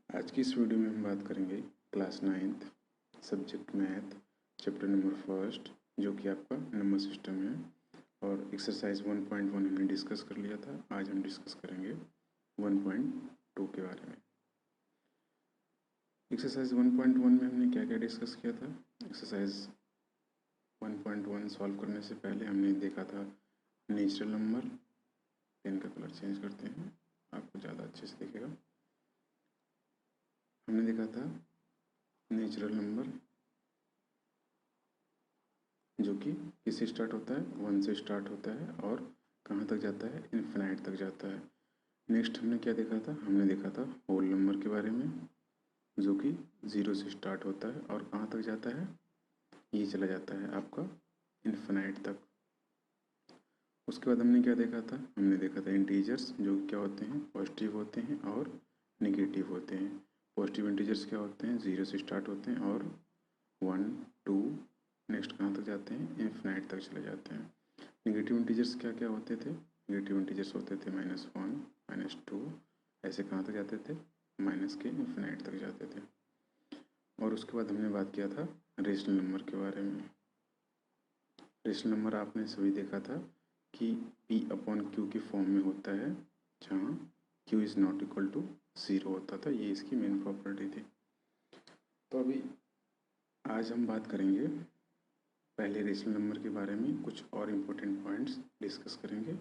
आज की इस वीडियो में हम बात करेंगे class 9th subject math chapter number first जो कि आपका नंबर सिस्टम है। और एक्सरसाइज 1.1 हमने डिस्कस कर लिया था। आज हम डिस्कस करेंगे 1.2 के बारे में। एक्सरसाइज 1.1 में हमने क्या क्या डिस्कस किया था। एक्सरसाइज 1.1 सॉल्व करने से पहले हमने देखा था नेचुरल नंबर। पेन का कलर चेंज करते हैं, आपको ज़्यादा अच्छे से दिखेगा। हमने देखा था नेचुरल नंबर जो कि किससे स्टार्ट होता है, 1 से स्टार्ट होता है और कहाँ तक जाता है, इन्फिनाइट तक जाता है। नेक्स्ट हमने क्या देखा था, हमने देखा था होल नंबर के बारे में जो कि 0 से स्टार्ट होता है और कहाँ तक जाता है, ये चला जाता है आपका इन्फिनाइट तक। उसके बाद हमने क्या देखा था, हमने देखा था इंटीजर्स जो क्या होते हैं, पॉजिटिव होते हैं और निगेटिव होते हैं। पॉजिटिव इंटीजर्स क्या होते हैं, 0 से स्टार्ट होते हैं और 1 2 नेक्स्ट कहाँ तक जाते हैं, इन्फिनाइट तक चले जाते हैं। नेगेटिव इंटीजर्स क्या क्या होते थे, नेगेटिव इंटीजर्स होते थे -1 -2, ऐसे कहाँ तक जाते थे, माइनस के इन्फिनाइट तक जाते थे। और उसके बाद हमने बात किया था रेशनल नंबर के बारे में। रेशनल नंबर आपने सभी देखा था कि P/Q की फॉर्म में होता है जहाँ Q is not equal to 0 होता था। ये इसकी मेन प्रॉपर्टी थी। तो अभी आज हम बात करेंगे पहले रेशनल नंबर के बारे में, कुछ और इम्पोर्टेंट पॉइंट्स डिस्कस करेंगे।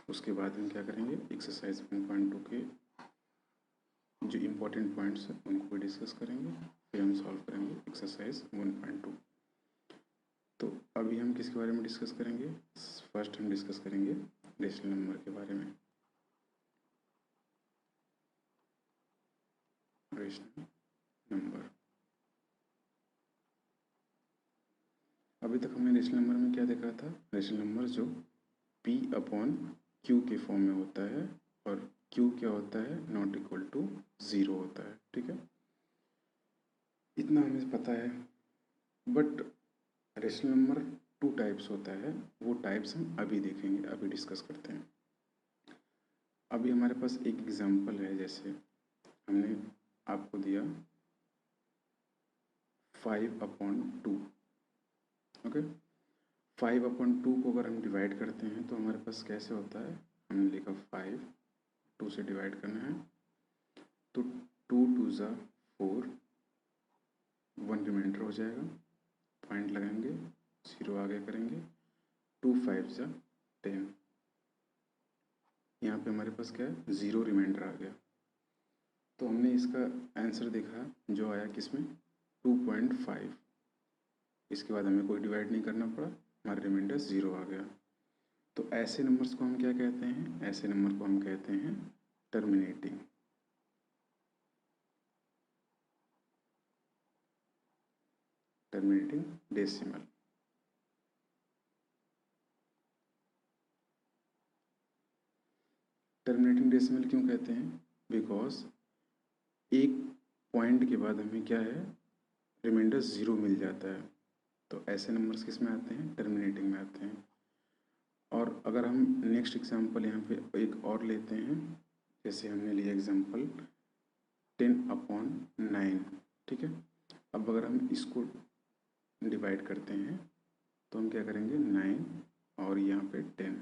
उसके बाद हम क्या करेंगे, एक्सरसाइज 1.2 के जो इम्पोर्टेंट पॉइंट्स हैं उनको भी डिस्कस करेंगे, फिर हम सॉल्व करेंगे एक्सरसाइज 1.2। तो अभी हम किसके बारे में डिस्कस करेंगे, फर्स्ट हम डिस्कस करेंगे रेशनल नंबर के बारे में। रेशनल नंबर, अभी तक हमने रेशनल नंबर में क्या देखा था, रेशनल नंबर जो P/Q के फॉर्म में होता है और Q क्या होता है, नॉट इक्वल टू 0 होता है। ठीक है, इतना हमें पता है। बट रेशनल नंबर 2 टाइप्स होता है, वो टाइप्स हम अभी देखेंगे, अभी डिस्कस करते हैं। अभी हमारे पास एक एग्जांपल है, जैसे हमने आपको दिया 5/2। ओके, 5/2 को अगर हम डिवाइड करते हैं तो हमारे पास कैसे होता है, हमने लिखा 5 2 से डिवाइड करना है तो 2 2 ज़ा 4, 1 रिमाइंडर हो जाएगा, पॉइंट लगाएंगे, 0 आगे करेंगे, 2 5 ज़ा 10। यहाँ पे हमारे पास क्या है, 0 रिमाइंडर आ गया। तो हमने इसका आंसर देखा जो आया किसमें, 2.5। इसके बाद हमें कोई डिवाइड नहीं करना पड़ा, हमारा रिमाइंडर 0 आ गया। तो ऐसे नंबर्स को हम क्या कहते हैं, ऐसे नंबर को हम कहते हैं terminating. Terminating decimal. Terminating decimal क्यों कहते हैं, बिकॉज एक पॉइंट के बाद हमें क्या है, रिमाइंडर 0 मिल जाता है। तो ऐसे नंबर्स किस में आते हैं, टर्मिनेटिंग में आते हैं। और अगर हम नेक्स्ट एग्जांपल यहाँ पे एक और लेते हैं, जैसे हमने लिया एग्जांपल 10/9। ठीक है, अब अगर हम इसको डिवाइड करते हैं तो हम क्या करेंगे, 9 और यहाँ पे 10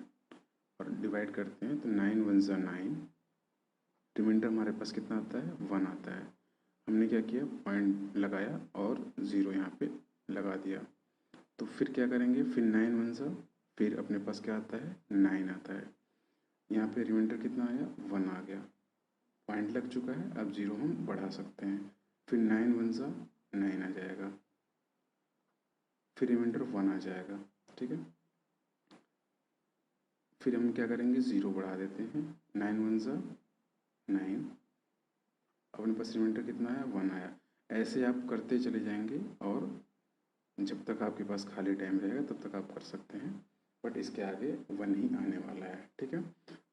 और डिवाइड करते हैं तो 9 1 ज़ा 9, रिमाइंडर हमारे पास कितना आता है, 1 आता है। हमने क्या किया, पॉइंट लगाया और 0 यहाँ पे लगा दिया। तो फिर क्या करेंगे, फिर 9 1 ज़ा, फिर अपने पास क्या आता है, 9 आता है। यहाँ पे रिमाइंडर कितना आया, 1 आ गया, पॉइंट लग चुका है, अब 0 हम बढ़ा सकते हैं। फिर 9 1 ज़ा 9 आ जाएगा, फिर रिमाइंडर 1 आ जाएगा। ठीक है, फिर हम क्या करेंगे, 0 बढ़ा देते हैं, 9 1 ज़ा 9, अपने पास रिमाइंडर कितना आया, 1 आया। ऐसे आप करते चले जाएंगे और जब तक आपके पास खाली टाइम रहेगा तब तक आप कर सकते हैं, बट इसके आगे 1 ही आने वाला है। ठीक है,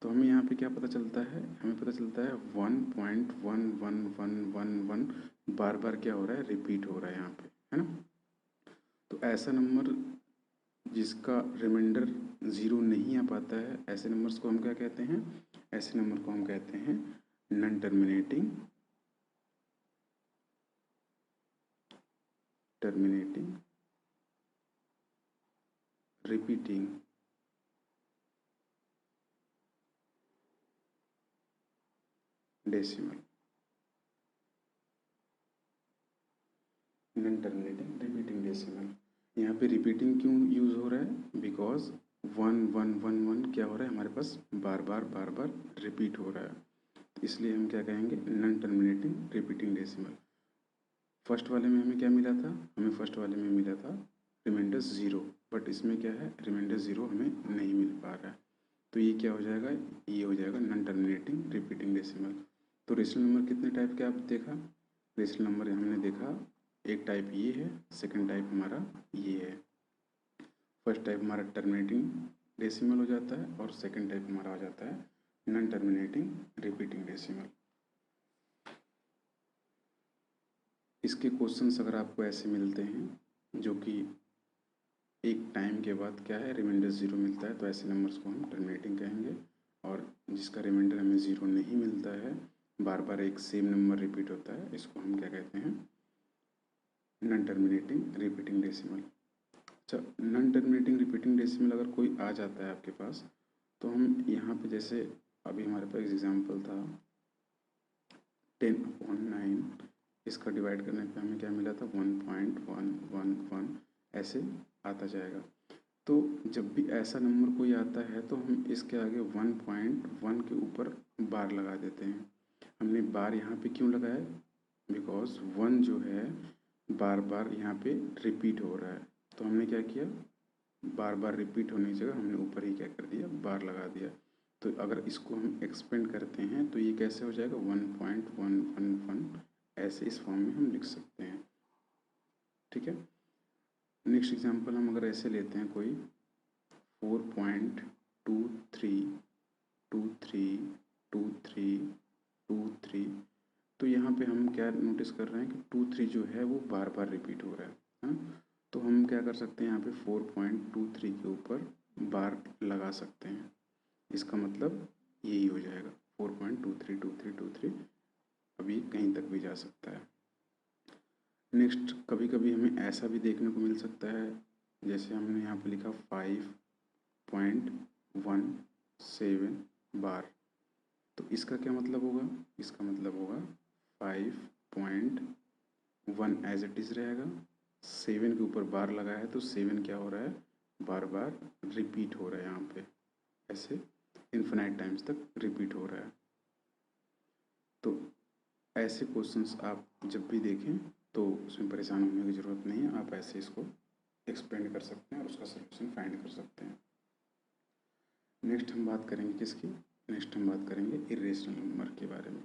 तो हमें यहाँ पे क्या पता चलता है, हमें पता चलता है 1.1111 बार बार क्या हो रहा है, रिपीट हो रहा है यहाँ पे, है ना। तो ऐसा नंबर जिसका रिमाइंडर 0 नहीं आ पाता है, ऐसे नंबर्स को हम क्या कहते हैं, ऐसे नंबर को हम कहते हैं non terminating terminating repeating decimal, non terminating repeating decimal. यहाँ पे रिपीटिंग क्यों यूज़ हो रहा है? बिकॉज 1 1 1 1 क्या हो रहा है हमारे पास, बार बार रिपीट हो रहा है, इसलिए हम क्या कहेंगे, non terminating repeating decimal. First वाले में हमें क्या मिला था? हमें फर्स्ट वाले में मिला था रिमाइंडर 0, बट इसमें क्या है, रिमाइंडर 0 हमें नहीं मिल पा रहा है, तो ये क्या हो जाएगा, ये हो जाएगा नॉन टर्मिनेटिंग रिपीटिंग डेसिमल। तो रेशनल नंबर कितने टाइप के आप देखा? रेशनल नंबर हमने देखा एक टाइप ये है, सेकंड टाइप हमारा ये है। फर्स्ट टाइप हमारा टर्मिनेटिंग डेसिमल हो जाता है और सेकंड टाइप हमारा हो जाता है नॉन टर्मिनेटिंग रिपीटिंग डेसिमल। इसके क्वेश्चंस अगर आपको ऐसे मिलते हैं जो कि एक टाइम के बाद क्या है, रिमाइंडर 0 मिलता है, तो ऐसे नंबर्स को हम टर्मिनेटिंग कहेंगे। और जिसका रिमाइंडर हमें 0 नहीं मिलता है, बार बार एक सेम नंबर रिपीट होता है, इसको हम क्या कहते हैं, नॉन टर्मिनेटिंग रिपीटिंग डेसिमल। अच्छा, नॉन टर्मिनेटिंग रिपीटिंग डेसिमल अगर कोई आ जाता है आपके पास, तो हम यहाँ पे जैसे अभी हमारे पास एग्जाम्पल था 10/9, इसका डिवाइड करने पे हमें क्या मिला था, 1.111, ऐसे आता जाएगा। तो जब भी ऐसा नंबर कोई आता है तो हम इसके आगे 1.1 के ऊपर बार लगा देते हैं। हमने बार यहाँ पे क्यों लगाया? बिकॉज 1 जो है बार बार यहाँ पे रिपीट हो रहा है, तो हमने क्या किया, बार बार रिपीट होने की जगह हमने ऊपर ही क्या कर दिया, बार लगा दिया। तो अगर इसको हम एक्सपेंड करते हैं तो ये कैसे हो जाएगा, 1.111, ऐसे इस फॉर्म में हम लिख सकते हैं। ठीक है, नेक्स्ट एग्जांपल हम अगर ऐसे लेते हैं कोई 4.23232323, तो यहाँ पे हम क्या नोटिस कर रहे हैं कि 2 3 जो है वो बार बार रिपीट हो रहा है, हाँ? तो हम क्या कर सकते हैं, यहाँ पे 4.23 के ऊपर बार लगा सकते हैं, इसका मतलब यही हो जाएगा 4.232323, अभी कहीं तक भी जा सकता है। नेक्स्ट, कभी कभी हमें ऐसा भी देखने को मिल सकता है, जैसे हमने यहाँ पे लिखा 5.17 बार, तो इसका क्या मतलब होगा, इसका मतलब होगा 5.1 एज इट इज़ रहेगा, 7 के ऊपर बार लगा है तो 7 क्या हो रहा है, बार बार रिपीट हो रहा है, यहाँ पे ऐसे इन्फिनाइट टाइम्स तक रिपीट हो रहा है। तो ऐसे क्वेश्चंस आप जब भी देखें तो उसमें परेशान होने की ज़रूरत नहीं है, आप ऐसे इसको एक्सपेंड कर सकते हैं और उसका सलूशन फाइंड कर सकते हैं। नेक्स्ट हम बात करेंगे किसकी, नेक्स्ट हम बात करेंगे इरेशनल नंबर के बारे में,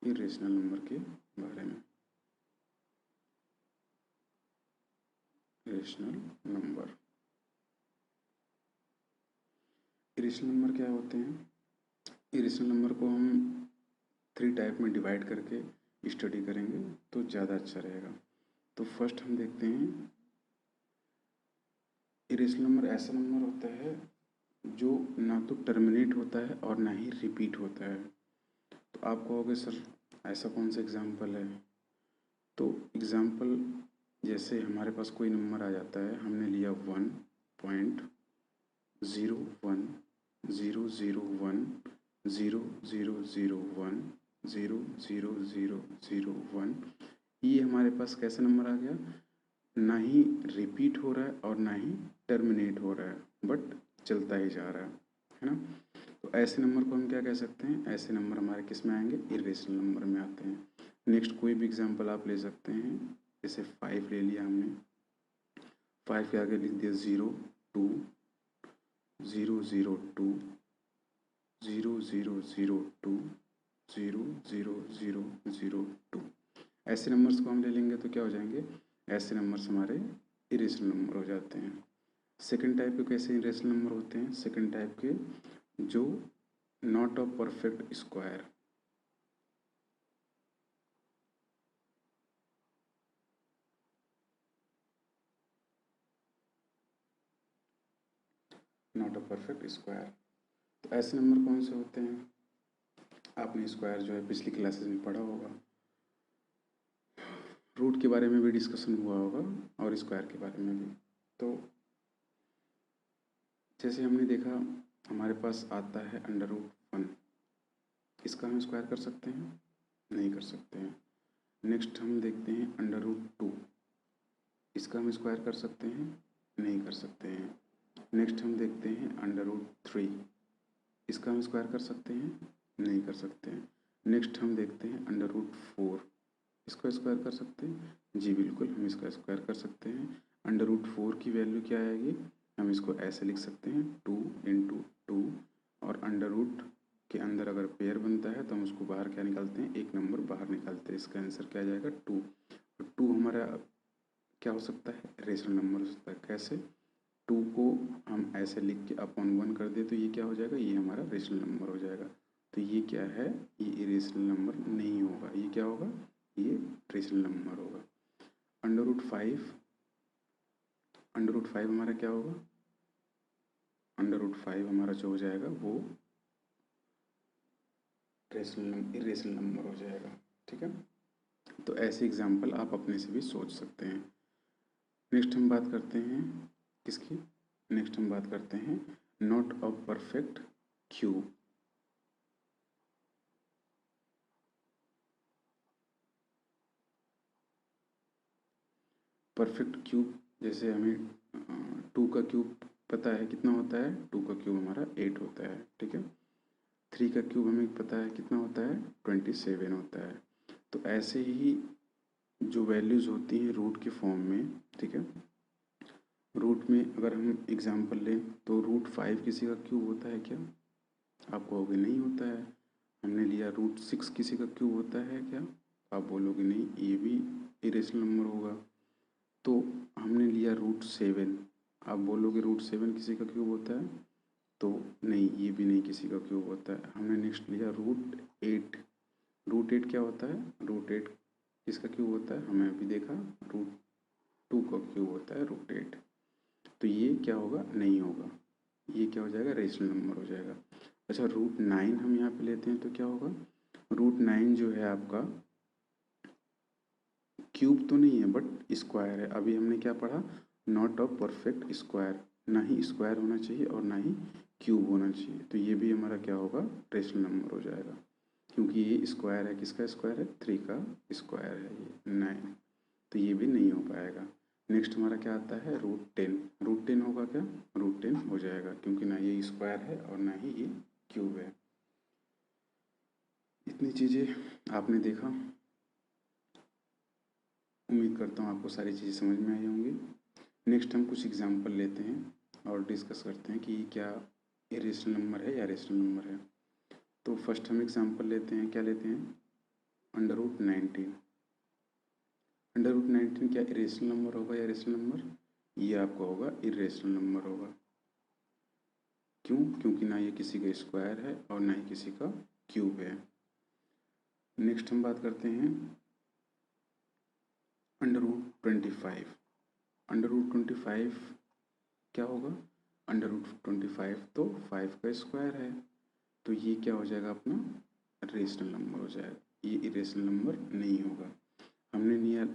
इरेशनल नंबर के बारे में। इरेशनल नंबर, इरेशनल नंबर क्या होते हैं? इरेशनल नंबर को हम 3 टाइप में डिवाइड करके स्टडी करेंगे तो ज़्यादा अच्छा रहेगा। तो फर्स्ट हम देखते हैं, इरेशनल नंबर ऐसा नंबर होता है जो ना तो टर्मिनेट होता है और ना ही रिपीट होता है। तो आप कहोगे सर ऐसा कौन सा एग्जाम्पल है? तो एग्जाम्पल जैसे हमारे पास कोई नंबर आ जाता है, हमने लिया 1.01 001 00001 ये हमारे पास कैसा नंबर आ गया, ना ही रिपीट हो रहा है और ना ही टर्मिनेट हो रहा है, बट चलता ही जा रहा है ना। तो ऐसे नंबर को हम क्या कह सकते हैं, ऐसे नंबर हमारे किस में आएंगे, इरेशनल नंबर में आते हैं। नेक्स्ट कोई भी एग्जांपल आप ले सकते हैं, जैसे 5 ले लिया हमने, 5 के आगे लिख दिया 0 2 0 0 2 0 0 0 2 0 0 0 0 2, ऐसे नंबर्स को हम ले लेंगे तो क्या हो जाएंगे, ऐसे नंबर्स हमारे इरेशनल नंबर हो जाते हैं। सेकंड टाइप के कैसे इरेशनल नंबर होते हैं, सेकंड टाइप के जो not a perfect square, not a perfect square. तो ऐसे नंबर कौन से होते हैं, आपने स्क्वायर जो है पिछली क्लासेस में पढ़ा होगा, रूट के बारे में भी डिस्कशन हुआ होगा और स्क्वायर के बारे में भी। तो जैसे हमने देखा हमारे पास आता है √1, इसका हम स्क्वायर कर सकते हैं? नहीं कर सकते हैं। नेक्स्ट हम देखते हैं √2, इसका हम स्क्वायर कर सकते हैं? नहीं कर सकते हैं। नेक्स्ट हम देखते हैं √3, इसका हम स्क्वायर कर सकते हैं? नहीं कर सकते हैं। नेक्स्ट हम देखते हैं √4, इसको स्क्वायर कर सकते हैं? जी बिल्कुल, हम इसका स्क्वायर कर सकते हैं। √4 की वैल्यू क्या आएगी? हम इसको ऐसे लिख सकते हैं 2 × 2, और अंडर रूट के अंदर अगर पेयर बनता है तो हम उसको बाहर क्या निकालते हैं? एक नंबर बाहर निकालते हैं। इसका आंसर क्या आ जाएगा? 2। 2 हमारा क्या हो सकता है? रेशनल नंबर हो सकता है। कैसे? 2 को हम ऐसे लिख के अपॉन 1 कर दे तो ये क्या हो जाएगा? ये हमारा रेशनल नंबर हो जाएगा। तो ये क्या है? ये इरेशनल नंबर नहीं होगा। ये क्या होगा? ये रेशनल नंबर होगा। √5, √5 हमारा क्या होगा? √5 हमारा जो हो जाएगा वो इरेशनल नंबर हो जाएगा। ठीक है, तो ऐसे एग्जाम्पल आप अपने से भी सोच सकते हैं। नेक्स्ट हम बात करते हैं किसकी? नेक्स्ट हम बात करते हैं not a perfect cube. Perfect cube, जैसे हमें 2 का क्यूब पता है कितना होता है? 2 का क्यूब हमारा 8 होता है। ठीक है, 3 का क्यूब हमें पता है कितना होता है? 27 होता है। तो ऐसे ही जो वैल्यूज़ होती हैं रूट के फॉर्म में, ठीक है, रूट में अगर हम एग्जांपल लें तो √5 किसी का क्यूब होता है क्या? आप कहोगे नहीं होता है। हमने लिया √6 किसी का क्यूब होता है क्या? आप बोलोगे नहीं, ये भी इरेशनल नंबर होगा। तो हमने लिया √7, आप बोलोगे √7 किसी का क्यूब होता है? तो नहीं, ये भी नहीं किसी का क्यूब होता है। हमने नेक्स्ट लिया √8, √8 क्या होता है? √8 किसका क्यूब होता है? हमें अभी देखा √2 का क्यूब होता है √8। तो ये क्या होगा? नहीं होगा। ये क्या हो जाएगा? रेशनल नंबर हो जाएगा। अच्छा, √9 हम यहाँ पे लेते हैं तो क्या होगा? √9 जो है आपका क्यूब तो नहीं है बट स्क्वायर है। अभी हमने क्या पढ़ा? नॉट अ परफेक्ट स्क्वायर, ना ही स्क्वायर होना चाहिए और ना ही क्यूब होना चाहिए। तो ये भी हमारा क्या होगा? रेशनल नंबर हो जाएगा, क्योंकि ये स्क्वायर है। किसका स्क्वायर है? 3 का स्क्वायर है ये 9। तो ये भी नहीं हो पाएगा। नेक्स्ट हमारा क्या आता है? √10, √10 होगा क्या? √10 हो जाएगा, क्योंकि ना ये स्क्वायर है और ना ही ये क्यूब है। इतनी चीज़ें आपने देखा, उम्मीद करता हूँ आपको सारी चीज़ें समझ में आई होंगी। नेक्स्ट हम कुछ एग्जांपल लेते हैं और डिस्कस करते हैं कि क्या इरेशनल नंबर है या रेशनल नंबर है। तो फर्स्ट हम एग्जांपल लेते हैं, क्या लेते हैं? √19। √19 क्या इरेशनल नंबर होगा या रेशनल नंबर? ये आपका होगा इरेशनल नंबर होगा। क्यों? क्योंकि ना ये किसी का स्क्वायर है और ना ही किसी का क्यूब है। नेक्स्ट हम बात करते हैं √25। √25 क्या होगा? √25 तो 5 का स्क्वायर है। तो ये क्या हो जाएगा? अपना रेशनल नंबर हो जाएगा। ये इरेशनल नंबर नहीं होगा। हमने लिया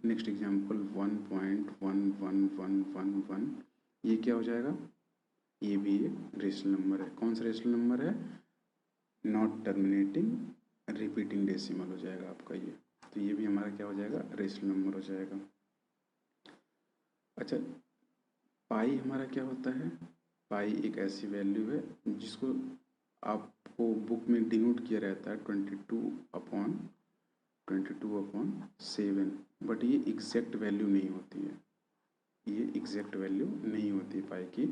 नेक्स्ट एग्जांपल 1.11111। ये क्या हो जाएगा? ये भी एक रेशनल नंबर है। कौन सा रेशनल नंबर है? नॉट टर्मिनेटिंग रिपीटिंग डेसिमल हो जाएगा आपका ये। तो ये भी हमारा क्या हो जाएगा? रेशनल नंबर हो जाएगा। अच्छा, पाई हमारा क्या होता है? पाई एक ऐसी वैल्यू है जिसको आपको बुक में डिनोट किया रहता है 22/7, बट ये एग्जैक्ट वैल्यू नहीं होती है। ये एग्जैक्ट वैल्यू नहीं होती पाई की।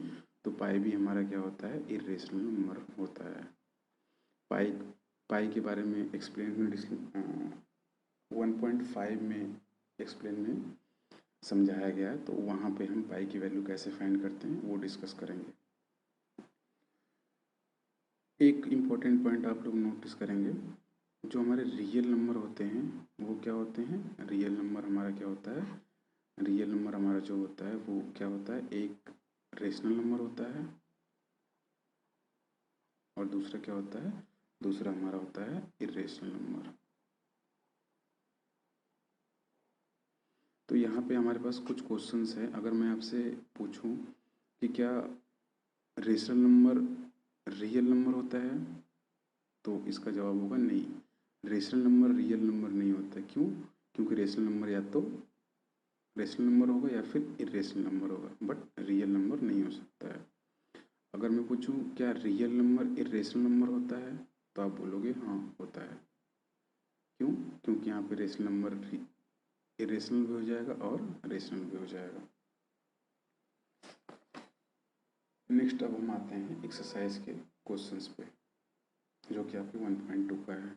तो पाई भी हमारा क्या होता है? इरेशनल नंबर होता है। पाई पाई के बारे में एक्सप्लेन 1.5 में एक्सप्लेन में समझाया गया है, तो वहाँ पे हम पाई की वैल्यू कैसे फाइंड करते हैं वो डिस्कस करेंगे। एक इम्पॉर्टेंट पॉइंट आप लोग नोटिस करेंगे, जो हमारे रियल नंबर होते हैं वो क्या होते हैं? रियल नंबर हमारा क्या होता है? रियल नंबर हमारा जो होता है वो क्या होता है? एक रेशनल नंबर होता है और दूसरा क्या होता है? दूसरा हमारा होता है इरेशनल नंबर। तो यहाँ पे हमारे पास कुछ क्वेश्चंस हैं। अगर मैं आपसे पूछूं कि क्या रेशनल नंबर रियल नंबर होता है, तो इसका जवाब होगा नहीं। रेशनल नंबर रियल नंबर नहीं होता है। क्यों? क्योंकि रेशनल नंबर या तो रेशनल नंबर होगा या फिर इरेशनल नंबर होगा, बट रियल नंबर नहीं हो सकता है। अगर मैं पूछूं क्या रियल नंबर इरेशनल नंबर होता है, तो आप बोलोगे हाँ होता है। क्यों? क्योंकि यहाँ पे रेशनल नंबर इरेशनल भी हो जाएगा और रेशनल भी हो जाएगा। नेक्स्ट अब हम आते हैं एक्सरसाइज के क्वेश्चंस पे, जो कि आपके 1.2 का है।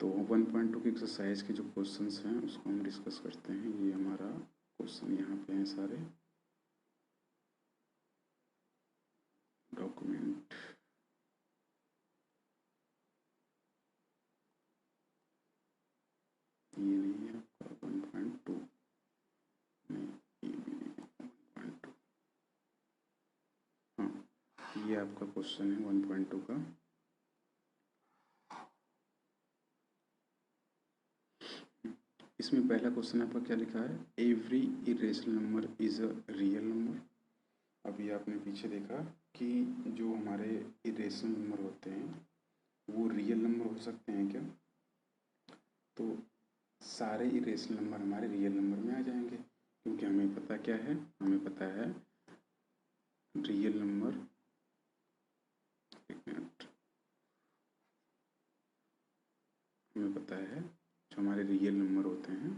तो 1.2 की एक्सरसाइज के जो क्वेश्चंस हैं उसको हम डिस्कस करते हैं। ये हमारा क्वेश्चन यहाँ पे हैं सारे। डॉक्यूमेंट ये नहीं है आपका 1.2, नहीं ये भी नहीं है 1.2। हाँ, ये आपका क्वेश्चन है 1.2 का। इसमें पहला क्वेश्चन आपका क्या लिखा है? Every irrational number is a real number. अभी आपने पीछे देखा कि जो हमारे इरेशनल नंबर होते हैं वो रियल नंबर हो सकते हैं क्या? तो सारे इरेशनल नंबर हमारे रियल नंबर में आ जाएंगे, क्योंकि हमें पता क्या है? हमें पता है रियल नंबर, एक मिनट, हमें पता है जो हमारे रियल नंबर होते हैं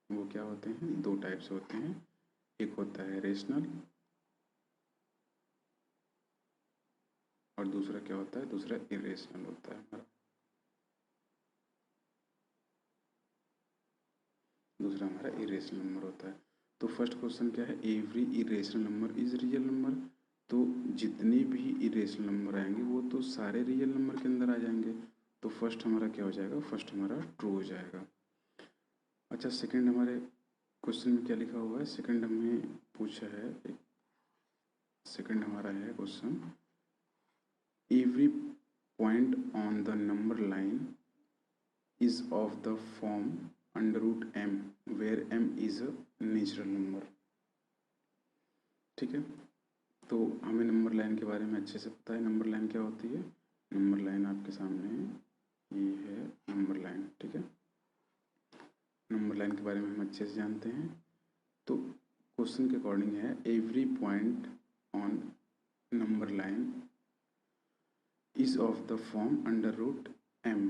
वो क्या होते हैं? दो टाइप से होते हैं। एक होता है रेशनल और दूसरा क्या होता है? दूसरा इरेशनल होता है हमारा। दूसरा हमारा इरेशनल नंबर होता है। तो फर्स्ट क्वेश्चन क्या है? Every irrational number is real number. तो जितने भी इरेशनल नंबर आएंगे वो तो सारे रियल नंबर के अंदर आ जाएंगे। तो फर्स्ट हमारा क्या हो जाएगा? फर्स्ट हमारा ट्रू हो जाएगा। अच्छा, सेकंड हमारे क्वेश्चन में क्या लिखा हुआ है? सेकंड हमें पूछा है, सेकंड हमारा है question, every point on the number line is of the form under root m where m is a natural number. ठीक है, तो हमें नंबर लाइन के बारे में अच्छे से पता है। नंबर लाइन क्या होती है? नंबर लाइन आपके सामने है, ये है नंबर लाइन। ठीक है, नंबर लाइन के बारे में हम अच्छे से जानते हैं। तो क्वेश्चन के अकॉर्डिंग है every point on number line is of the form under root m.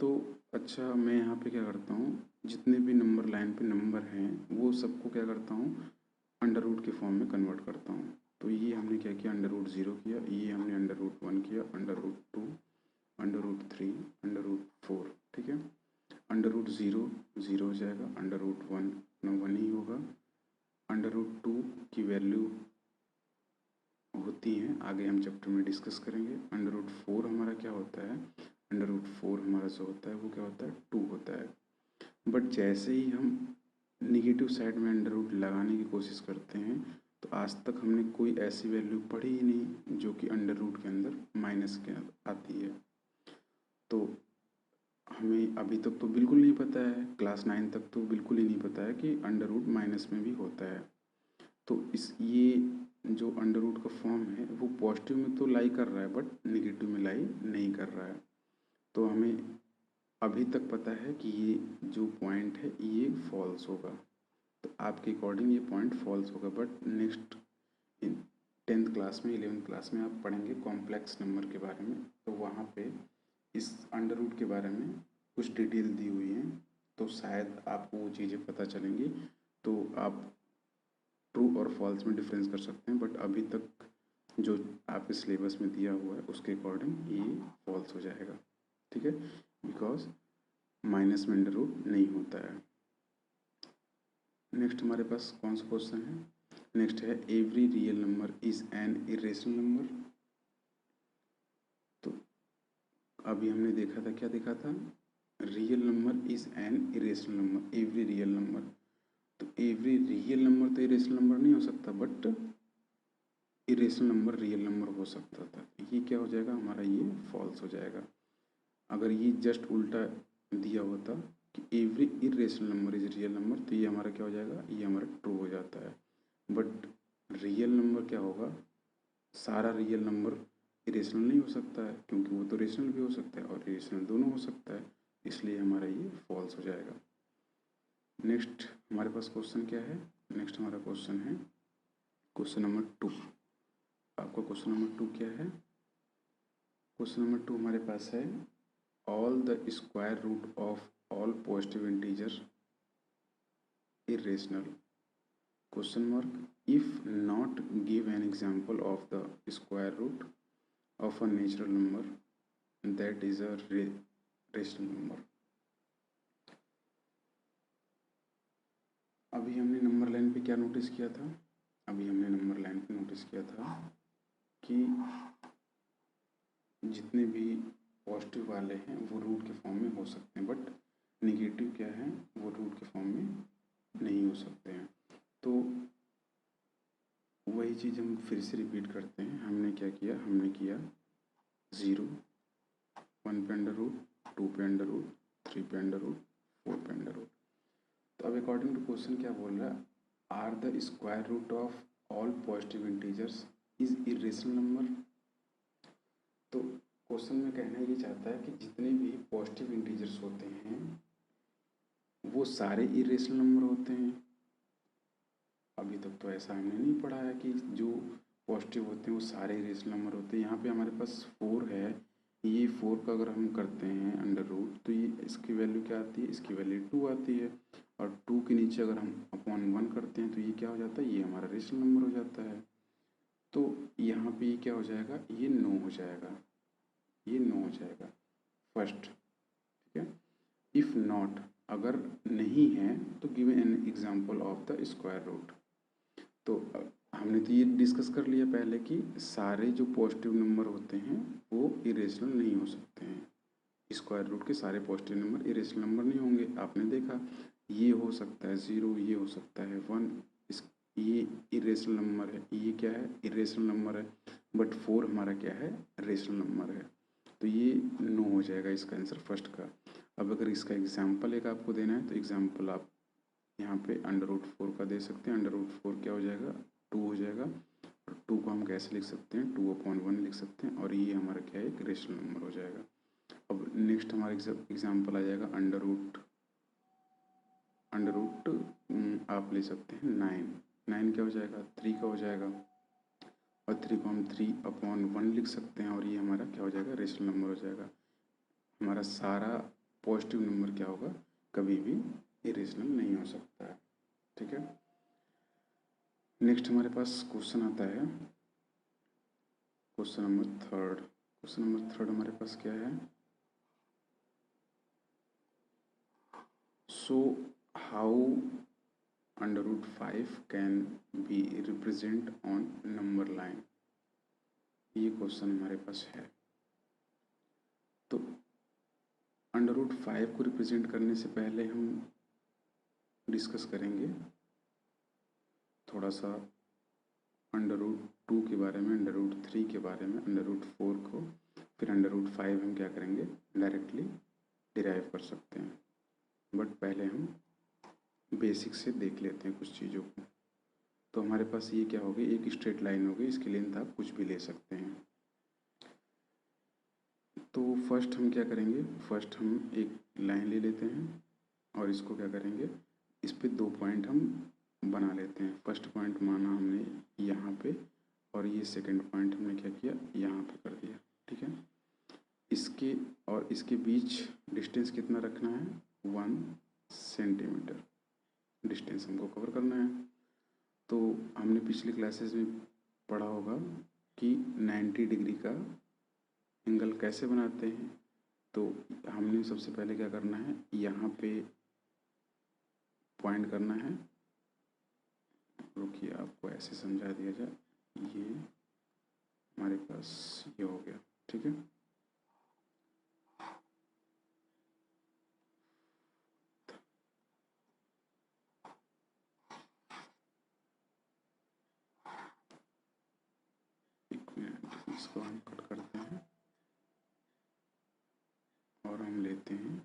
तो अच्छा, मैं यहाँ पे क्या करता हूँ, जितने भी नंबर लाइन पे नंबर हैं वो सबको क्या करता हूँ? अंडर रूट के फॉर्म में कन्वर्ट करता हूँ। तो ये हमने क्या किया? अंडर रूट 0 किया, ये हमने अंडर रूट 1 किया, under root 2, under root 3, under root 4। ठीक है, अंडर रूट 0 0 हो जाएगा, अंडर रूट 1 1 ही होगा, अंडर रूट 2 की वैल्यू होती हैं आगे हम चैप्टर में डिस्कस करेंगे। अंडर रूट 4 हमारा क्या होता है? अंडर रूट 4 हमारा जो होता है वो क्या होता है? 2 होता है। बट जैसे ही हम निगेटिव साइड में अंडर रूट लगाने की कोशिश करते हैं तो आज तक हमने कोई ऐसी वैल्यू पढ़ी ही नहीं जो कि अंडर रूट के अंदर माइनस के अंदर आती है। तो हमें अभी तक तो बिल्कुल नहीं पता है, क्लास 9 तक तो बिल्कुल ही नहीं पता है कि अंडर रूट माइनस में भी होता है। तो इस ये जो अंडर रूट का फॉर्म है वो पॉजिटिव में तो लाई कर रहा है बट निगेटिव में लाई नहीं कर रहा है। तो हमें अभी तक पता है कि ये जो पॉइंट है ये फॉल्स होगा। तो आपके अकॉर्डिंग ये पॉइंट फॉल्स होगा। बट नेक्स्ट 10th क्लास में 11th क्लास में आप पढ़ेंगे कॉम्प्लेक्स नंबर के बारे में, तो वहाँ पे इस अंडर रूट के बारे में कुछ डिटेल दी हुई हैं, तो शायद आपको वो चीज़ें पता चलेंगी, तो आप ट्रू और फॉल्स में डिफरेंस कर सकते हैं। बट अभी तक जो आपके सिलेबस में दिया हुआ है उसके अकॉर्डिंग ये फॉल्स हो जाएगा। ठीक है, बिकॉज माइनस में अंडर रूट नहीं होता है। नेक्स्ट हमारे पास कौन सा क्वेश्चन है? नेक्स्ट है every real number is an irrational number. तो अभी हमने देखा था, क्या देखा था? Real number is an irrational number, every real number. तो एवरी रियल नंबर तो इरेशनल नंबर नहीं हो सकता, but irrational number real number हो सकता था। ये क्या हो जाएगा हमारा? ये फॉल्स हो जाएगा। अगर ये जस्ट उल्टा दिया होता कि every irrational number is real number, तो ये हमारा क्या हो जाएगा, ये हमारा ट्रू हो जाता है। बट रियल नंबर क्या होगा, सारा रियल नंबर इरेशनल नहीं हो सकता है, क्योंकि वो तो रेशनल भी हो सकता है और इरेशनल दोनों हो सकता है, इसलिए हमारा ये फॉल्स हो जाएगा। नेक्स्ट हमारे पास क्वेश्चन क्या है, नेक्स्ट हमारा क्वेश्चन है क्वेश्चन नंबर 2। आपका क्वेश्चन नंबर 2 क्या है, क्वेश्चन नंबर 2 हमारे पास है all the square root of all positive integer irrational, question mark, if not give an example of the square root of a natural number that is a rational number। अभी हमने number line पे क्या notice किया था, अभी हमने number line पे notice किया था कि जितने भी पॉजिटिव वाले हैं वो रूट के फॉर्म में हो सकते हैं, बट नेगेटिव क्या है, वो रूट के फॉर्म में नहीं हो सकते हैं। तो वही चीज़ हम फिर से रिपीट करते हैं। हमने क्या किया, हमने किया 0, 1 पे अंडर रूट, 2 पे अंडर रूट, 3 पे अंडर रूट, 4 पे अंडर रूट। तो अब अकॉर्डिंग टू क्वेश्चन क्या बोल रहा है, are the square root of all positive integers is irrational number. तो क्वेश्चन में कहना ये चाहता है कि जितने भी पॉजिटिव इंटीजर्स होते हैं वो सारे इरेशनल नंबर होते हैं। अभी तक तो ऐसा हमने नहीं पढ़ा है कि जो पॉजिटिव होते हैं वो सारे इरेशनल नंबर होते हैं। यहाँ पे हमारे पास 4 है, ये 4 का अगर हम करते हैं अंडर रूट तो ये इसकी वैल्यू क्या आती है, इसकी वैल्यू 2 आती है, और 2 के नीचे अगर हम अपॉन 1 करते हैं तो ये क्या हो जाता है, ये हमारा रेशनल नंबर हो जाता है। तो यहाँ पे ये क्या हो जाएगा, ये 9 हो जाएगा, ये 9 हो जाएगा फर्स्ट, ठीक है। इफ़ नॉट, अगर नहीं है तो give an example of the square root. तो हमने तो ये डिस्कस कर लिया पहले कि सारे जो पॉजिटिव नंबर होते हैं वो इरेशनल नहीं हो सकते हैं, स्क्वायर रूट के सारे पॉजिटिव नंबर इरेशनल नंबर नहीं होंगे। आपने देखा ये हो सकता है 0, ये हो सकता है 1, ये इरेशनल नंबर है, ये क्या है, इरेशनल नंबर है, बट 4 हमारा क्या है, रेशनल नंबर है। तो ये 9 हो जाएगा इसका आंसर फर्स्ट का। अब अगर इसका एग्जाम्पल एक आपको देना है तो एग्जाम्पल आप यहाँ पे अंडर रूट 4 का दे सकते हैं। अंडर रूट 4 क्या हो जाएगा, 2 हो जाएगा, और 2 को हम कैसे लिख सकते हैं, 2/1 लिख सकते हैं, और ये हमारा क्या है, एक रेशनल नंबर हो जाएगा। अब नेक्स्ट हमारा एग्जाम्पल आ जाएगा अंडर रूट आप ले सकते हैं 9 क्या हो जाएगा, 3 का हो जाएगा, और 3 को हम 3/1 लिख सकते हैं, और ये हमारा क्या हो जाएगा, रेशनल नंबर हो जाएगा। हमारा सारा पॉजिटिव नंबर क्या होगा, कभी भी इरेशनल नहीं हो सकता है, ठीक है। नेक्स्ट हमारे पास क्वेश्चन आता है क्वेश्चन नंबर 3। क्वेश्चन नंबर 3 हमारे पास क्या है, so how under root 5 can be represent on number line, ये क्वेश्चन हमारे पास है। तो अंडर रूट 5 को रिप्रेजेंट करने से पहले हम डिस्कस करेंगे थोड़ा सा अंडर रूट 2 के बारे में, अंडर रूट 3 के बारे में, अंडर रूट 4 को, फिर अंडर रूट 5 हम क्या करेंगे, डायरेक्टली डिराइव कर सकते हैं। बट पहले हम बेसिक से देख लेते हैं कुछ चीज़ों को। तो हमारे पास ये क्या होगी, एक स्ट्रेट लाइन होगी, इसकी लेंथ आप कुछ भी ले सकते हैं। तो फर्स्ट हम क्या करेंगे, फर्स्ट हम एक लाइन ले लेते हैं और इसको क्या करेंगे, इस पे 2 पॉइंट हम बना लेते हैं। फर्स्ट पॉइंट माना हमने यहाँ पे, और ये सेकंड पॉइंट हमने क्या किया, यहाँ पे कर दिया, ठीक है। इसके और इसके बीच डिस्टेंस कितना रखना है, 1 सेंटीमीटर डिस्टेंस हमको कवर करना है। तो हमने पिछली क्लासेस में पढ़ा होगा कि 90 डिग्री का एंगल कैसे बनाते हैं। तो हमने सबसे पहले क्या करना है, यहाँ पे पॉइंट करना है, रुकिए आपको ऐसे समझा दिया जाए, ये हमारे पास ये हो गया, ठीक है। एक मिनट, इसको हम कट करते हैं और हम लेते हैं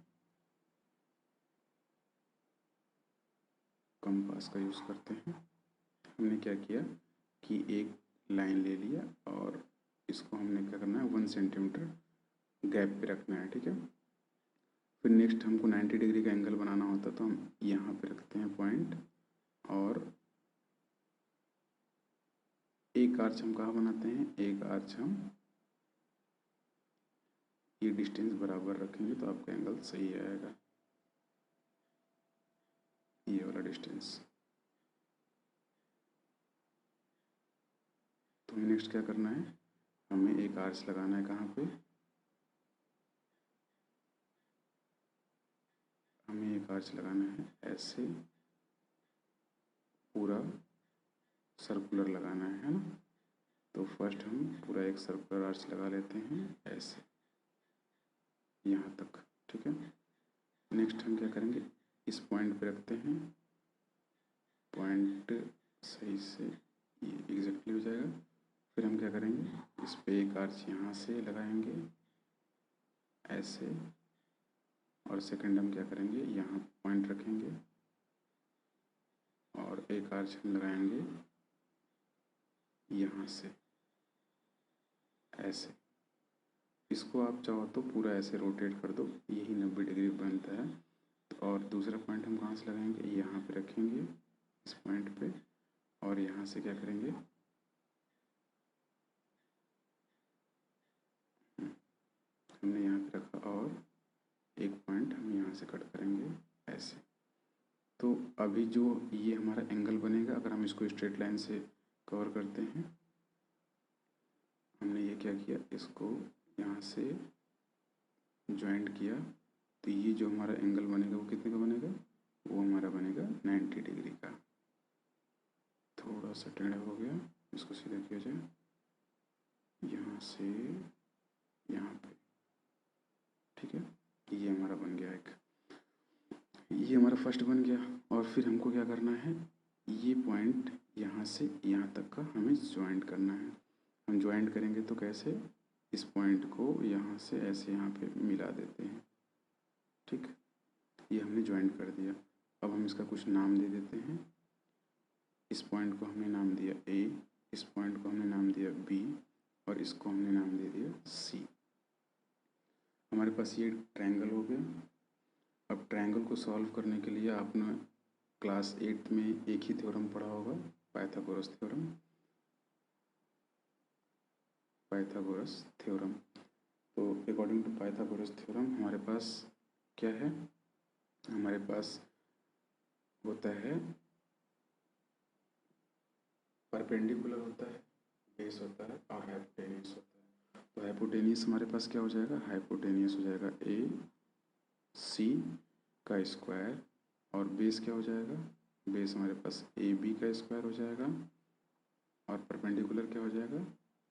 कंपास का यूज़ करते हैं। हमने क्या किया कि एक लाइन ले लिया और इसको हमने क्या करना है 1 सेंटीमीटर गैप पे रखना है, ठीक है। फिर नेक्स्ट हमको 90 डिग्री का एंगल बनाना होता है, तो हम यहाँ पे रखते हैं पॉइंट और एक आर्च हम कहाँ बनाते हैं, एक आर्च हम ये डिस्टेंस बराबर रखेंगे तो आपका एंगल सही आएगा, ये वाला डिस्टेंस। तो हमें नेक्स्ट क्या करना है, हमें एक आर्च लगाना है कहाँ पे, हमें एक आर्च लगाना है ऐसे, पूरा सर्कुलर लगाना है ना। तो फर्स्ट हम पूरा एक सर्कुलर आर्च लगा लेते हैं ऐसे यहाँ तक, ठीक है। नेक्स्ट हम क्या करेंगे, इस पॉइंट पे रखते हैं, पॉइंट सही से ये एग्जैक्टली हो जाएगा। फिर हम क्या करेंगे, इस पे एक आर्च यहाँ से लगाएंगे ऐसे, और सेकंड हम क्या करेंगे, यहाँ पॉइंट रखेंगे और एक आर्च हम लगाएंगे यहाँ से ऐसे। इसको आप चाहो तो पूरा ऐसे रोटेट कर दो, यही 90 डिग्री बनता है। और दूसरा पॉइंट हम कहाँ से लगाएंगे, यहाँ पे रखेंगे इस पॉइंट पे, और यहाँ से क्या करेंगे, हमने यहाँ पे रखा और एक पॉइंट हम यहाँ से कट करेंगे ऐसे। तो अभी जो ये हमारा एंगल बनेगा, अगर हम इसको स्ट्रेट लाइन से कवर करते हैं, हमने ये क्या किया, इसको यहाँ से ज्वाइंट किया, तो ये जो हमारा एंगल बनेगा वो कितने का बनेगा, वो हमारा बनेगा 90 डिग्री का। थोड़ा सा टेढ़ा हो गया, इसको सीधा किया जाए, यहाँ से यहाँ पे, ठीक है। ये हमारा बन गया एक, ये हमारा फर्स्ट बन गया। और फिर हमको क्या करना है, ये पॉइंट यहाँ से यहाँ तक का हमें ज्वाइंट करना है। हम ज्वाइंट करेंगे तो कैसे, इस पॉइंट को यहाँ से ऐसे यहाँ पे मिला देते हैं, ठीक। ये हमने ज्वाइंट कर दिया। अब हम इसका कुछ नाम दे देते हैं। इस पॉइंट को हमने नाम दिया ए, इस पॉइंट को हमने नाम दिया बी, और इसको हमने नाम दे दिया सी। हमारे पास ये ट्रायंगल हो गया। अब ट्रायंगल को सॉल्व करने के लिए आपने क्लास 8 में एक ही थ्योरम पढ़ा होगा, पाइथागोरस थ्योरम। पाइथागोरस थ्योरम, तो अकॉर्डिंग टू पाइथागोरस थ्योरम हमारे पास क्या है, हमारे पास होता है परपेंडिकुलर होता है, बेस होता है और हाइपोटेनियस होता है। तो हाइपोटेनियस हमारे पास क्या हो जाएगा, हाइपोटेनियस हो जाएगा ए सी का स्क्वायर, और बेस क्या हो जाएगा, बेस हमारे पास ए बी का स्क्वायर हो जाएगा, और परपेंडिकुलर क्या हो जाएगा,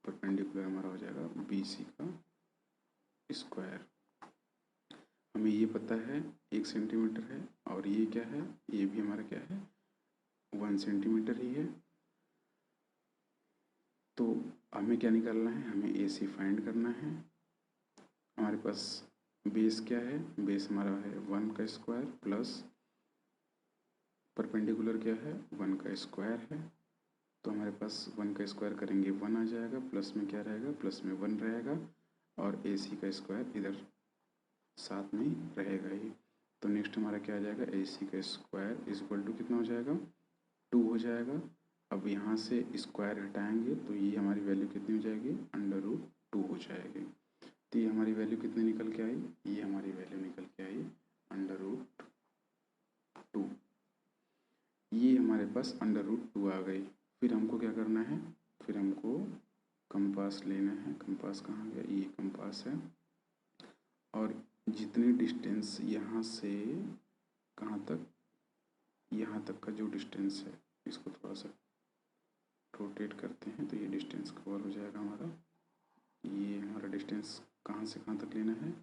परपेंडिकुलर हमारा हो जाएगा बी सी का स्क्वायर। हमें ये पता है 1 सेंटीमीटर है, और ये क्या है, ये भी हमारा क्या है 1 सेंटीमीटर ही है। तो हमें क्या निकालना है, हमें ए सी फाइंड करना है। हमारे पास बेस क्या है, बेस हमारा है 1 का स्क्वायर प्लस परपेंडिकुलर क्या है 1 का स्क्वायर है। तो हमारे पास 1 का स्क्वायर करेंगे 1 आ जाएगा, प्लस में क्या रहेगा, प्लस में 1 रहेगा, और ए सी का स्क्वायर इधर साथ में रहेगा ही। तो नेक्स्ट हमारा क्या आ जाएगा, ए सी का स्क्वायर इज इक्वल टू कितना हो जाएगा 2 हो जाएगा। अब यहाँ से स्क्वायर हटाएंगे तो ये हमारी वैल्यू कितनी हो जाएगी, √2 हो जाएगी। तो ये हमारी वैल्यू कितनी निकल के आई, ये हमारी वैल्यू निकल के आई √2। ये हमारे पास √2 आ गई। फिर हमको क्या करना है, फिर हमको कंपास लेना है। कंपास कहाँ गया, ये कंपास है, और जितनी डिस्टेंस यहाँ से कहाँ तक, यहाँ तक का जो डिस्टेंस है, इसको थोड़ा सा रोटेट करते हैं तो ये डिस्टेंस कवर हो जाएगा हमारा। ये हमारा डिस्टेंस कहाँ से कहाँ तक लेना है,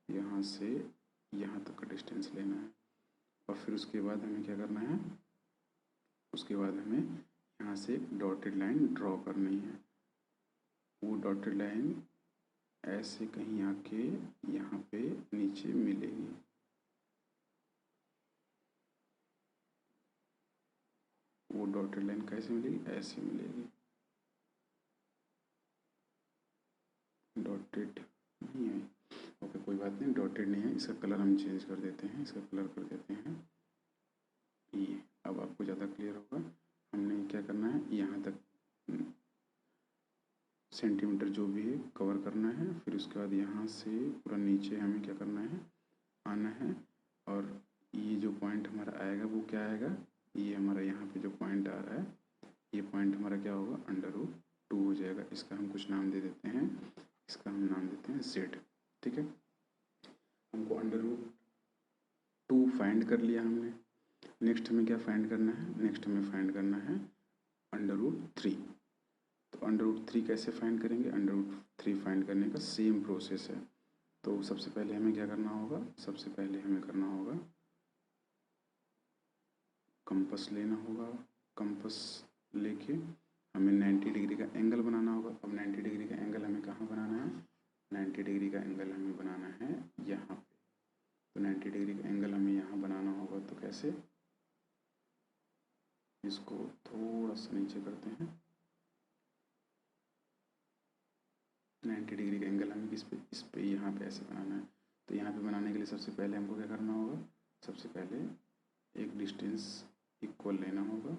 यहाँ से यहाँ तक का डिस्टेंस लेना है। और फिर उसके बाद हमें क्या करना है, उसके बाद हमें यहाँ से एक डॉटेड लाइन ड्रॉ करनी है। वो डॉटेड लाइन ऐसे कहीं आके यहाँ पे नीचे मिलेगी। वो डॉटेड लाइन कैसे मिलेगी, ऐसी मिलेगी, डॉटेड नहीं है। ओके कोई बात नहीं, डॉटेड नहीं है, इसका कलर हम चेंज कर देते हैं, इसका कलर कर देते हैं ये। अब आपको ज़्यादा क्लियर होगा। हमने क्या करना है, यहाँ तक सेंटीमीटर जो भी है कवर करना है, फिर उसके बाद यहाँ से पूरा नीचे हमें क्या करना है, आना है। और ये जो पॉइंट हमारा आएगा वो क्या आएगा, ये हमारा यहाँ पे जो पॉइंट आ रहा है, ये पॉइंट हमारा क्या होगा, √2 हो जाएगा। इसका हम कुछ नाम दे देते हैं, इसका हम नाम देते हैं Z। ठीक है, हमको √2 फाइंड कर लिया हमने। नेक्स्ट हमें क्या फाइंड करना है, नेक्स्ट हमें फाइंड करना है √3। तो √3 कैसे फाइंड करेंगे, √3 फाइंड करने का सेम प्रोसेस है। तो सबसे पहले हमें क्या करना होगा, सबसे पहले हमें करना होगा कंपास लेना होगा। कंपास लेके हमें 90 डिग्री का एंगल बनाना होगा। अब 90 डिग्री का एंगल हमें कहाँ बनाना है, 90 डिग्री का एंगल हमें बनाना है यहाँ पे। तो 90 डिग्री का एंगल हमें यहाँ बनाना होगा, तो कैसे, इसको थोड़ा सा नीचे करते हैं। 90 डिग्री का एंगल हमें इस पे यहाँ पे ऐसे बनाना है। तो यहाँ पे बनाने के लिए सबसे पहले हमको क्या करना होगा, सबसे पहले एक डिस्टेंस इक्वल लेना होगा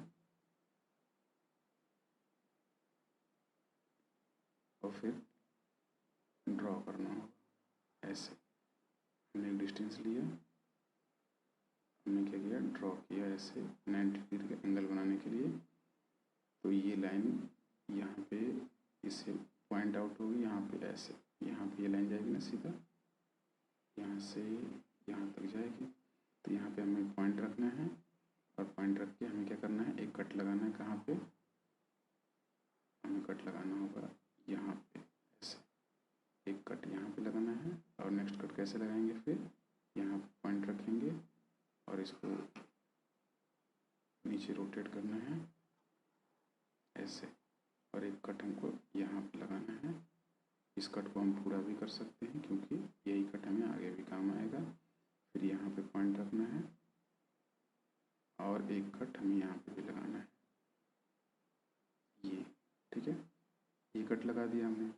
और फिर ड्रॉ करना होगा ऐसे। हमने एक डिस्टेंस लिया, हमने क्या किया, ड्रॉ किया ऐसे 90 डिग्री का एंगल बनाने के लिए। तो ये लाइन यहाँ पे इससे पॉइंट आउट होगी, यहाँ पे ऐसे, यहाँ पे ये लाइन जाएगी ना सीधा, यहाँ से यहाँ तक जाएगी। तो यहाँ पे हमें पॉइंट रखना है और पॉइंट रख के हमें क्या करना है, एक कट लगाना है। कहाँ पे हमें कट लगाना होगा, यहाँ पे ऐसे एक कट यहाँ पे लगाना है। और नेक्स्ट कट कैसे लगाएंगे, फिर यहाँ पॉइंट रखेंगे और इसको नीचे रोटेट करना है ऐसे, और एक कट हमको यहाँ पे लगाना है। इस कट को हम पूरा भी कर सकते हैं क्योंकि यही कट हमें आगे भी काम आएगा। फिर यहाँ पे पॉइंट रखना है और एक कट हमें यहाँ पे भी लगाना है ये। ठीक है, ये कट लगा दिया हमने।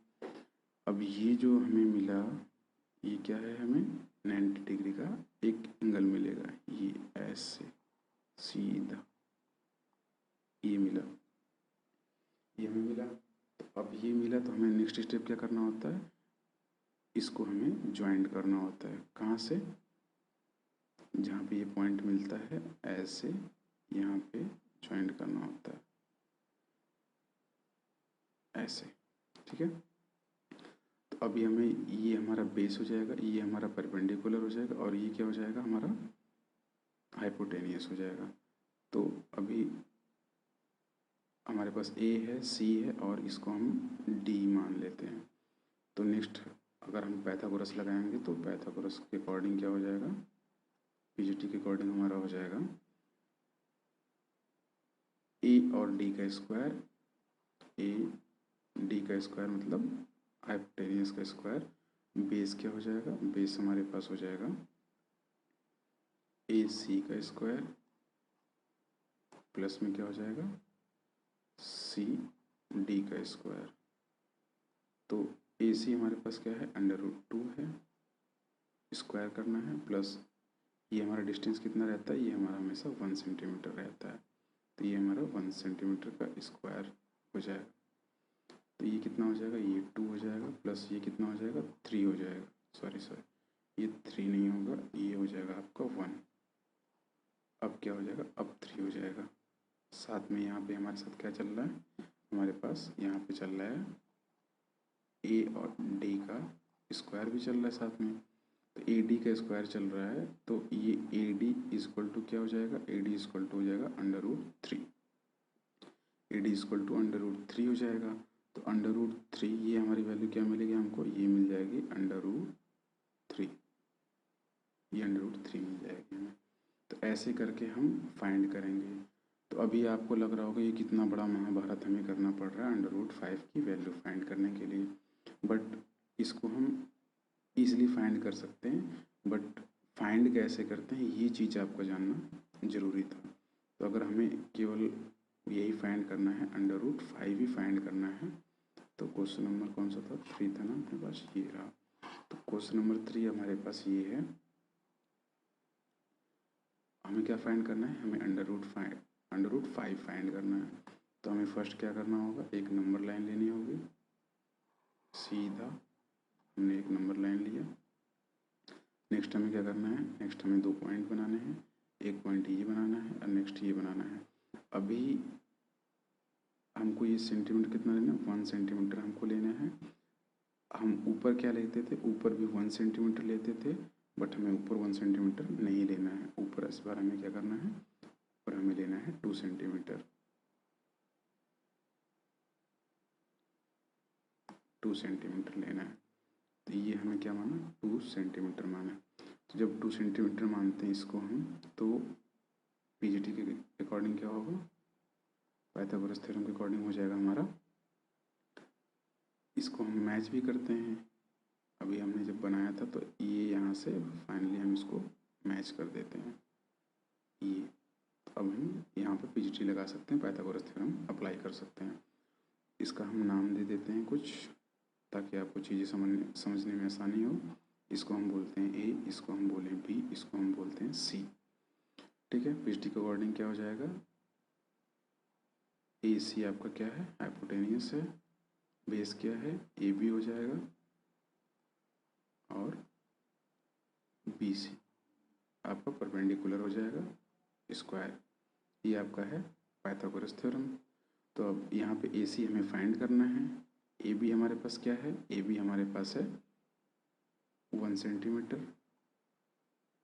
अब ये जो हमें मिला, ये क्या है, हमें 90 डिग्री का एक एंगल मिलेगा, ये ऐसे सीधा ये मिला, ये हमें मिला। तो अब ये मिला तो हमें नेक्स्ट स्टेप क्या करना होता है, इसको हमें ज्वाइंट करना होता है। कहाँ से, जहाँ पे ये पॉइंट मिलता है ऐसे यहाँ पे ज्वाइंट करना होता है ऐसे। ठीक है, तो अभी हमें ये हमारा बेस हो जाएगा, ये हमारा परपेंडिकुलर हो जाएगा और ये क्या हो जाएगा, हमारा हाइपोटेनियस हो जाएगा। तो अभी हमारे पास A है, C है और इसको हम D मान लेते हैं। तो नेक्स्ट अगर हम पाइथागोरस लगाएंगे तो पाइथागोरस के अकॉर्डिंग क्या हो जाएगा, PGT के अकॉर्डिंग हमारा हो जाएगा A और D का स्क्वायर, A D का स्क्वायर मतलब हाइपोटेनियस का स्क्वायर। बेस क्या हो जाएगा, बेस हमारे पास हो जाएगा AC का स्क्वायर प्लस में क्या हो जाएगा CD का स्क्वायर। तो AC हमारे पास क्या है, √2 है, स्क्वायर करना है, प्लस ये हमारा डिस्टेंस कितना रहता है, ये हमारा हमेशा 1 सेंटीमीटर रहता है। तो ये हमारा 1 सेंटीमीटर का स्क्वायर हो जाएगा। तो ये कितना हो जाएगा, ये 2 हो जाएगा, प्लस ये कितना हो जाएगा, 3 हो जाएगा। सॉरी ये 3 नहीं होगा, ये हो जाएगा आपका 1। अब क्या हो जाएगा, अब 3 हो जाएगा। साथ में यहाँ पे हमारे साथ क्या चल रहा है, हमारे पास यहाँ पे चल रहा है A और D का स्क्वायर भी चल रहा है साथ में। तो AD का स्क्वायर चल रहा है, तो ये AD इक्वल टू क्या हो जाएगा, AD इक्वल टू हो जाएगा √3। AD इक्वल टू √3 हो जाएगा। तो √3 ये हमारी वैल्यू क्या मिलेगी हमको, ये मिल जाएगी √3, ये √3 मिल जाएगी हमें। तो ऐसे करके हम फाइंड करेंगे। तो अभी आपको लग रहा होगा ये कितना बड़ा महाभारत हमें करना पड़ रहा है √5 की वैल्यू फाइंड करने के लिए, बट इसको हम ईजिली फाइंड कर सकते हैं। बट फाइंड कैसे करते हैं ये चीज़ आपको जानना ज़रूरी था। तो अगर हमें केवल यही फाइंड करना है, √5 ही फाइंड करना है। तो क्वेश्चन नंबर कौन सा था, 3 था ना अपने पास, ये रहा। तो क्वेश्चन नंबर 3 हमारे पास ये है। हमें क्या फाइंड करना है, हमें √5 फाइंड करना है। तो हमें फर्स्ट क्या करना होगा, एक नंबर लाइन लेनी होगी, सीधा हमने एक नंबर लाइन लिया। नेक्स्ट हमें क्या करना है, नेक्स्ट हमें 2 पॉइंट बनाने हैं, एक पॉइंट ये बनाना है और नेक्स्ट ये बनाना है। अभी हमको ये सेंटीमीटर कितना लेना है, 1 सेंटीमीटर हमको लेना है। हम ऊपर क्या लेते थे, ऊपर भी 1 सेंटीमीटर लेते थे, बट हमें ऊपर 1 सेंटीमीटर नहीं लेना है। ऊपर इस बार हमें क्या करना है, ऊपर हमें लेना है 2 सेंटीमीटर, 2 सेंटीमीटर लेना है। तो ये हमें क्या माना, 2 सेंटीमीटर माना। तो जब 2 सेंटीमीटर मानते हैं इसको हम, तो पीजीटी के अकॉर्डिंग क्या होगा, पाइथागोरस थ्योरम के अकॉर्डिंग हो जाएगा हमारा। इसको हम मैच भी करते हैं। अभी हमने जब बनाया था तो ये यहाँ से फाइनली हम इसको मैच कर देते हैं ये। तो अब हम यहाँ पे पीजीटी लगा सकते हैं, पाइथागोरस थ्योरम अप्लाई कर सकते हैं। इसका हम नाम दे देते हैं कुछ, ताकि आपको चीज़ें समझने में आसानी हो। इसको हम बोलते हैं ए, इसको हम बोलें बी, इसको हम बोलते हैं सी। ठीक है, पीजीटी के अकॉर्डिंग क्या हो जाएगा, ए सी आपका क्या है, हाइपोटेनियस है, बेस क्या है, ए बी हो जाएगा, और बी सी आपका परपेंडिकुलर हो जाएगा, स्क्वायर। ये आपका है पाइथागोरस थ्योरम। तो अब यहाँ पे ए सी हमें फाइंड करना है। ए बी हमारे पास क्या है, ए बी हमारे पास है 1 सेंटीमीटर,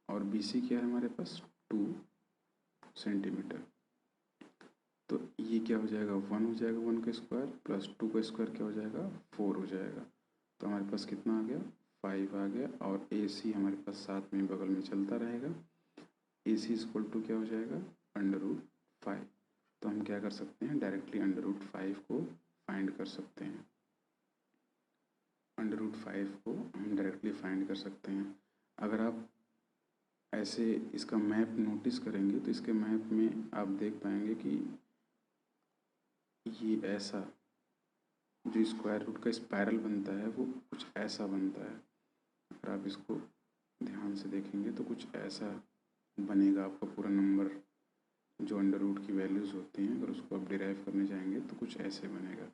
और बी सी क्या है हमारे पास 2 सेंटीमीटर। तो ये क्या हो जाएगा, 1 हो जाएगा, 1 का स्क्वायर प्लस 2 का स्क्वायर क्या हो जाएगा, 4 हो जाएगा। तो हमारे पास कितना आ गया, 5 आ गया। और ए सी हमारे पास साथ में बगल में चलता रहेगा। ए सी इक्वल टू क्या हो जाएगा, √5। तो हम क्या कर सकते हैं, डायरेक्टली √5 को फाइंड कर सकते हैं। √5 को हम डायरेक्टली फाइंड कर सकते हैं। अगर आप ऐसे इसका मैप नोटिस करेंगे तो इसके मैप में आप देख पाएंगे कि ये ऐसा जो स्क्वायर रूट का स्पायरल बनता है वो कुछ ऐसा बनता है। अगर आप इसको ध्यान से देखेंगे तो कुछ ऐसा बनेगा आपका पूरा नंबर। जो √रूट की वैल्यूज़ होती हैं अगर उसको आप डिराइव करने जाएंगे तो कुछ ऐसे बनेगा।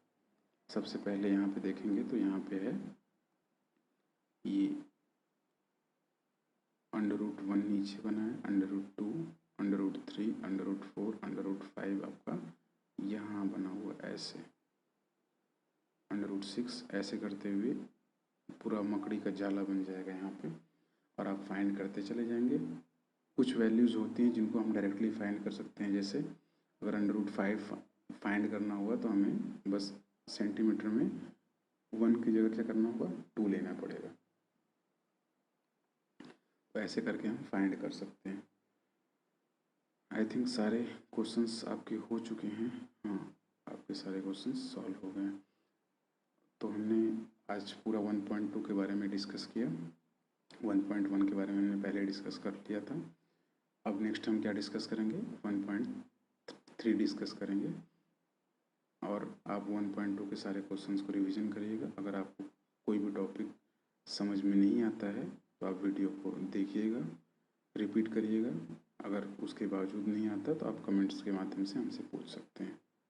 सबसे पहले यहाँ पे देखेंगे तो यहाँ पे है ये √1 नीचे बना है, √2, √3, √4, √5 आपका यहाँ बना हुआ ऐसे, √6 ऐसे करते हुए पूरा मकड़ी का जाला बन जाएगा यहाँ पे। और आप फाइंड करते चले जाएंगे। कुछ वैल्यूज़ होती हैं जिनको हम डायरेक्टली फाइंड कर सकते हैं। जैसे अगर √5 फाइंड करना हुआ तो हमें बस सेंटीमीटर में 1 की जगह क्या करना होगा, 2 लेना पड़ेगा। तो ऐसे करके हम फाइंड कर सकते हैं। आई थिंक सारे क्वेश्चंस आपके हो चुके हैं। हाँ, आपके सारे क्वेश्चंस सॉल्व हो गए। तो हमने आज पूरा 1.2 के बारे में डिस्कस किया। 1.1 के बारे में हमने पहले डिस्कस कर लिया था। अब नेक्स्ट हम क्या डिस्कस करेंगे, 1.3 डिस्कस करेंगे। और आप 1.2 के सारे क्वेश्चंस को रिवीजन करिएगा। अगर आपको कोई भी टॉपिक समझ में नहीं आता है तो आप वीडियो को देखिएगा, रिपीट करिएगा। अगर उसके बावजूद नहीं आता तो आप कमेंट्स के माध्यम से हमसे पूछ सकते हैं।